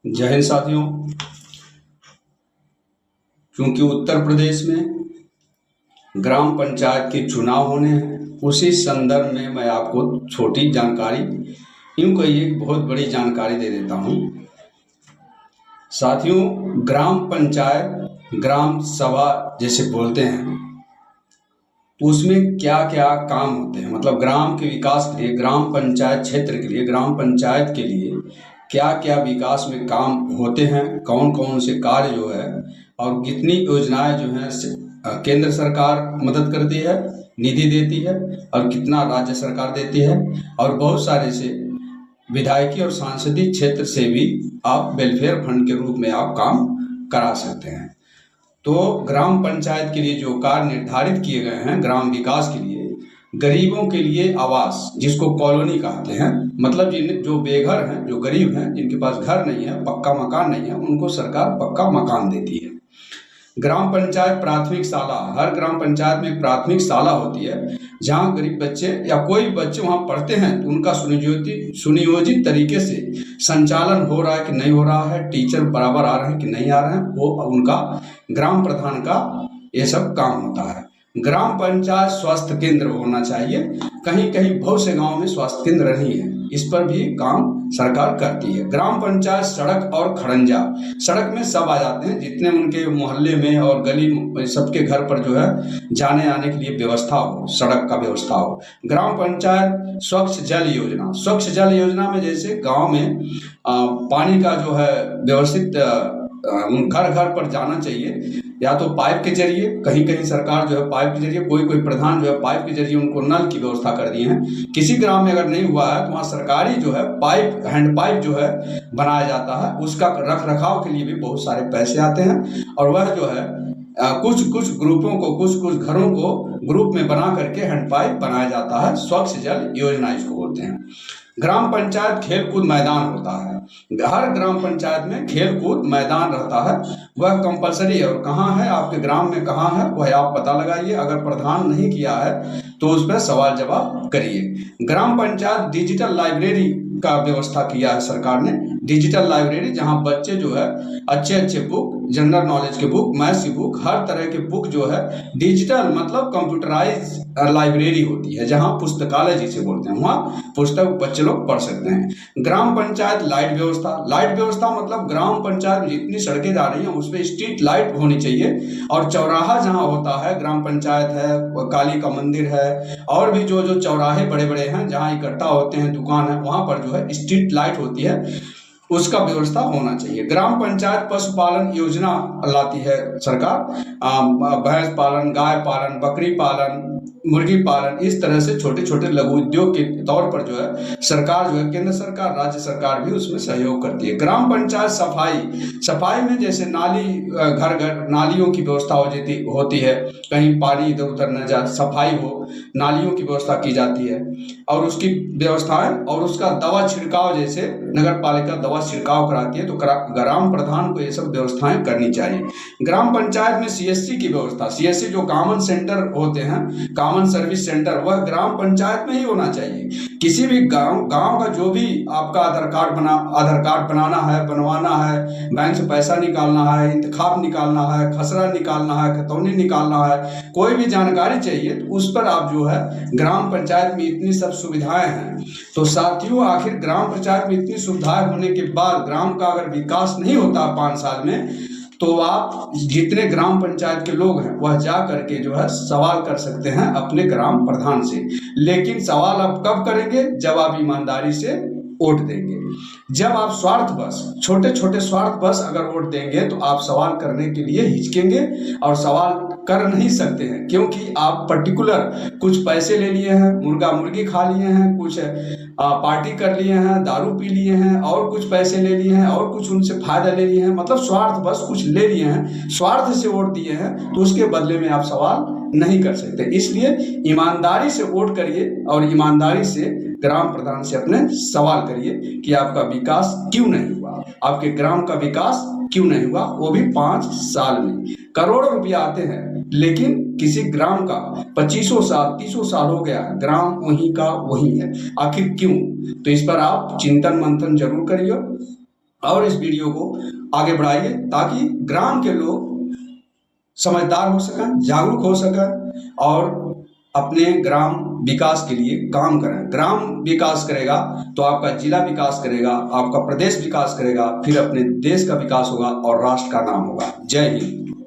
जय हिंद साथियों। क्योंकि उत्तर प्रदेश में ग्राम पंचायत के चुनाव होने हैं, उसी संदर्भ में मैं आपको छोटी जानकारी, यूँ कहिए बहुत बड़ी जानकारी दे देता हूँ। साथियों, ग्राम पंचायत, ग्राम सभा जैसे बोलते हैं, तो उसमें क्या क्या काम होते हैं, मतलब ग्राम के विकास के लिए, ग्राम पंचायत क्षेत्र के लिए, ग्राम पंचायत के लिए क्या क्या विकास में काम होते हैं, कौन कौन से कार्य जो है और कितनी योजनाएं जो हैं केंद्र सरकार मदद करती है, निधि देती है, और कितना राज्य सरकार देती है, और बहुत सारे से विधायकी और सांसदीय क्षेत्र से भी आप वेलफेयर फंड के रूप में आप काम करा सकते हैं। तो ग्राम पंचायत के लिए जो कार्य निर्धारित किए गए हैं ग्राम विकास के लिए, गरीबों के लिए आवास, जिसको कॉलोनी कहते हैं, मतलब जिन जो बेघर हैं, जो गरीब हैं, जिनके पास घर नहीं है, पक्का मकान नहीं है, उनको सरकार पक्का मकान देती है। ग्राम पंचायत प्राथमिक शाला, हर ग्राम पंचायत में एक प्राथमिक शाला होती है, जहाँ गरीब बच्चे या कोई बच्चे वहाँ पढ़ते हैं तो उनका सुनियोजित तरीके से संचालन हो रहा है कि नहीं हो रहा है, टीचर बराबर आ रहे हैं कि नहीं आ रहे हैं, वो उनका ग्राम प्रधान का ये सब काम होता है। ग्राम पंचायत स्वास्थ्य केंद्र होना चाहिए, कहीं कहीं बहुत से गांव में स्वास्थ्य केंद्र नहीं है, इस पर भी काम सरकार करती है। ग्राम पंचायत सड़क और खड़ंजा, सड़क में सब आ जाते हैं, जितने उनके मोहल्ले में और गली सबके घर पर जो है जाने आने के लिए व्यवस्था हो, सड़क का व्यवस्था हो। ग्राम पंचायत स्वच्छ जल योजना, स्वच्छ जल योजना में जैसे गांव में पानी का जो है व्यवस्थित घर घर पर जाना चाहिए, या तो पाइप के जरिए, कहीं कहीं सरकार जो है पाइप के जरिए, कोई कोई प्रधान जो है पाइप के जरिए उनको नल की व्यवस्था कर दिए हैं। किसी ग्राम में अगर नहीं हुआ है तो वहाँ सरकारी जो है पाइप, हैंड पाइप जो है बनाया जाता है, उसका रख रखाव के लिए भी बहुत सारे पैसे आते हैं, और वह जो है कुछ कुछ ग्रुपों को, कुछ कुछ घरों को ग्रुप में बना करके हैंड पाइप बनाया जाता है, स्वच्छ जल योजना इसको बोलते हैं। ग्राम पंचायत खेल कूद मैदान होता है, हर ग्राम पंचायत में खेल कूद मैदान रहता है, वह कंपलसरी है। और कहाँ है आपके ग्राम में, कहाँ है वह आप पता लगाइए, अगर प्रधान नहीं किया है तो उस पर सवाल जवाब करिए। ग्राम पंचायत डिजिटल लाइब्रेरी का व्यवस्था किया है सरकार ने, डिजिटल लाइब्रेरी, जहां बच्चे जो है अच्छे अच्छे बुक, जनरल नॉलेज के बुक, मैथ्स की बुक, हर तरह के बुक जो है डिजिटल, मतलब कंप्यूटराइज लाइब्रेरी होती है, जहां पुस्तकालय जिसे बोलते हैं, वहाँ पुस्तक बच्चे लोग पढ़ सकते हैं। ग्राम पंचायत लाइट व्यवस्था, लाइट व्यवस्था मतलब ग्राम पंचायत में जितनी सड़कें जा रही हैं उस पर स्ट्रीट लाइट होनी चाहिए, और चौराहा जहाँ होता है, ग्राम पंचायत है, काली का मंदिर है, और भी जो जो चौराहे बड़े बड़े हैं जहाँ इकट्ठा होते हैं, दुकान है, वहाँ पर जो है स्ट्रीट लाइट होती है, उसका व्यवस्था होना चाहिए। ग्राम पंचायत पशुपालन योजना लाती है सरकार, भैंस पालन, गाय पालन, बकरी पालन, मुर्गी पालन, इस तरह से छोटे छोटे लघु उद्योग के तौर पर जो है सरकार जो है, केंद्र सरकार, राज्य सरकार भी उसमें सहयोग करती है। ग्राम पंचायत सफाई, सफाई में जैसे नाली, घर घर नालियों की व्यवस्था होती है, कहीं पानी इधर उधर न जाए, सफाई हो, नालियों की व्यवस्था की जाती है, और उसकी व्यवस्थाएं, और उसका दवा छिड़काव, जैसे नगर पालिका दवा छिड़काव कराती है तो ग्राम प्रधान को ये सब व्यवस्थाएं करनी चाहिए। ग्राम पंचायत में सीएससी की व्यवस्था, सीएससी जो कॉमन सेंटर होते हैं, कॉमन सर्विस सेंटर, वह ग्राम पंचायत में ही होना चाहिए। किसी भी गांव का जो भी आपका आधार कार्ड बनाना है, बनवाना है, बैंक से पैसा निकालना है, इंतखाब निकालना है, खसरा निकालना है, खतौनी निकालना है, कोई भी जानकारी चाहिए तो उस पर आप जो है, ग्राम पंचायत में इतनी सब सुविधाएं हैं। तो साथियों, आखिर ग्राम पंचायत में इतनी सुविधाएं होने के बाद ग्राम का अगर विकास नहीं होता 5 साल में, तो आप जितने ग्राम पंचायत के लोग हैं वह जा करके जो है सवाल कर सकते हैं अपने ग्राम प्रधान से। लेकिन सवाल आप कब करेंगे? जब आप ईमानदारी से वोट देंगे। जब आप स्वार्थवश, छोटे छोटे स्वार्थवश अगर वोट देंगे तो आप सवाल करने के लिए हिचकेंगे और सवाल कर नहीं सकते हैं, क्योंकि आप पर्टिकुलर कुछ पैसे ले लिए हैं, मुर्गा मुर्गी खा लिए हैं, कुछ पार्टी कर लिए हैं, दारू पी लिए हैं, और कुछ पैसे ले लिए हैं, और कुछ उनसे फायदा ले लिए हैं, मतलब स्वार्थवश कुछ ले लिए हैं, स्वार्थ से वोट दिए हैं, तो उसके बदले में आप सवाल नहीं कर सकते। इसलिए ईमानदारी से वोट करिए और ईमानदारी से ग्राम प्रधान से अपने सवाल करिए कि आपका विकास क्यों नहीं हुआ, आपके ग्राम का विकास क्यों नहीं हुआ, वो भी 5 साल में। करोड़ों रुपया आते हैं, लेकिन किसी ग्राम का 25 साल 30 साल हो गया, ग्राम वहीं का वहीं है, आखिर क्यों? तो इस पर आप चिंतन मंथन जरूर करिए। और इस वीडियो को आगे बढ़ाइए ताकि ग्राम के लोग समझदार हो सकें, जागरूक हो सकें और अपने ग्राम विकास के लिए काम करें। ग्राम विकास करेगा तो आपका जिला विकास करेगा, आपका प्रदेश विकास करेगा, फिर अपने देश का विकास होगा और राष्ट्र का नाम होगा। जय हिंद।